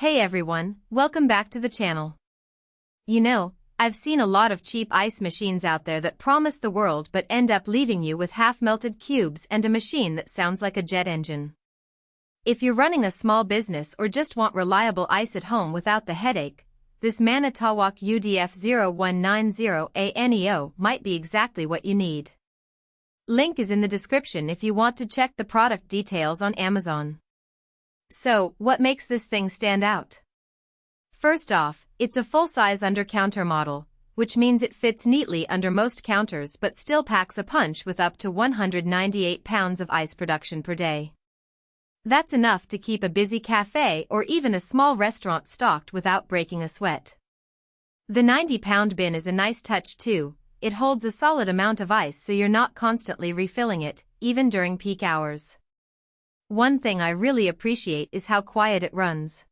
Hey everyone, welcome back to the channel. You know, I've seen a lot of cheap ice machines out there that promise the world but end up leaving you with half-melted cubes and a machine that sounds like a jet engine. If you're running a small business or just want reliable ice at home without the headache, this Manitowoc UDF-0190A NEO might be exactly what you need. Link is in the description if you want to check the product details on Amazon. So, what makes this thing stand out? First off, it's a full-size undercounter model, which means it fits neatly under most counters but still packs a punch with up to 198 pounds of ice production per day. That's enough to keep a busy cafe or even a small restaurant stocked without breaking a sweat. The 90-pound bin is a nice touch too. It holds a solid amount of ice so you're not constantly refilling it, even during peak hours. One thing I really appreciate is how quiet it runs.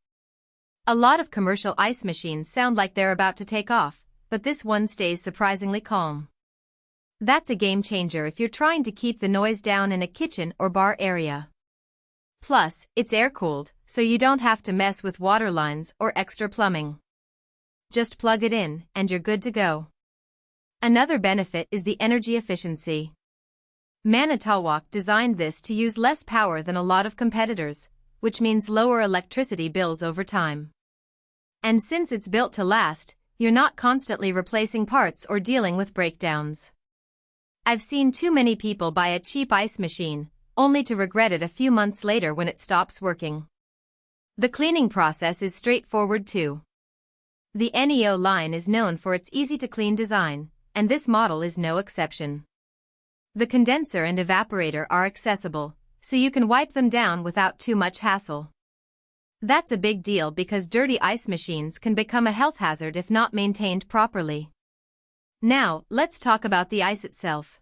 A lot of commercial ice machines sound like they're about to take off, but this one stays surprisingly calm. That's a game changer if you're trying to keep the noise down in a kitchen or bar area. Plus, it's air-cooled, so you don't have to mess with water lines or extra plumbing. Just plug it in, and you're good to go. Another benefit is the energy efficiency. Manitowoc designed this to use less power than a lot of competitors, which means lower electricity bills over time. And since it's built to last, you're not constantly replacing parts or dealing with breakdowns. I've seen too many people buy a cheap ice machine, only to regret it a few months later when it stops working. The cleaning process is straightforward too. The NEO line is known for its easy-to-clean design, and this model is no exception. The condenser and evaporator are accessible, so you can wipe them down without too much hassle. That's a big deal because dirty ice machines can become a health hazard if not maintained properly. Now, let's talk about the ice itself.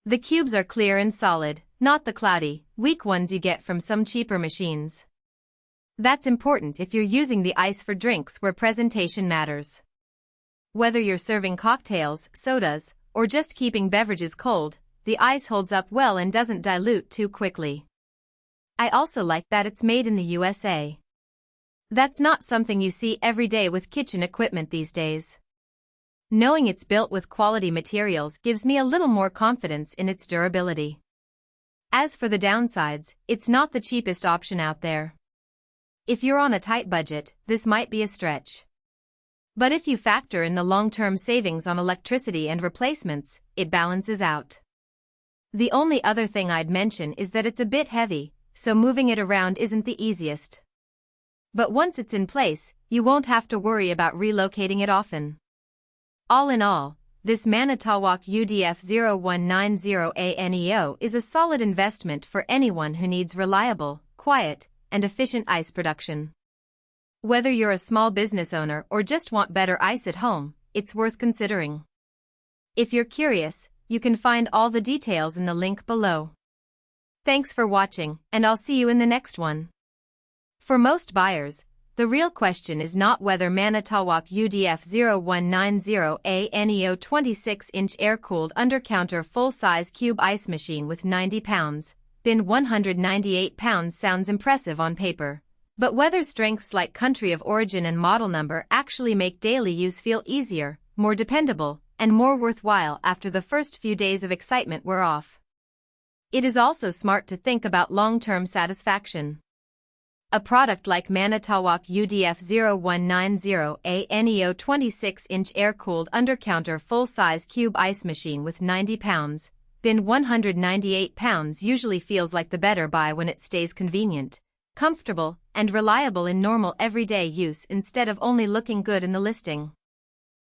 The cubes are clear and solid, not the cloudy, weak ones you get from some cheaper machines. That's important if you're using the ice for drinks where presentation matters. Whether you're serving cocktails, sodas, or just keeping beverages cold, the ice holds up well and doesn't dilute too quickly. I also like that it's made in the USA. That's not something you see every day with kitchen equipment these days. Knowing it's built with quality materials gives me a little more confidence in its durability. As for the downsides, it's not the cheapest option out there. If you're on a tight budget, this might be a stretch. But if you factor in the long-term savings on electricity and replacements, it balances out. The only other thing I'd mention is that it's a bit heavy, so moving it around isn't the easiest. But once it's in place, you won't have to worry about relocating it often. All in all, this Manitowoc UDF-0190A NEO is a solid investment for anyone who needs reliable, quiet, and efficient ice production. Whether you're a small business owner or just want better ice at home, it's worth considering. If you're curious, you can find all the details in the link below. Thanks for watching, and I'll see you in the next one. For most buyers, the real question is not whether Manitowoc UDF-0190A NEO 26-inch air-cooled undercounter full-size cube ice machine with 90 pounds, bin 198 pounds sounds impressive on paper. But whether strengths like country of origin and model number actually make daily use feel easier, more dependable, and more worthwhile after the first few days of excitement wear off. It is also smart to think about long-term satisfaction. A product like Manitowoc UDF-0190A NEO 26-inch air-cooled undercounter full-size cube ice machine with 90 pounds, bin 198 pounds usually feels like the better buy when it stays convenient, comfortable, and reliable in normal everyday use instead of only looking good in the listing.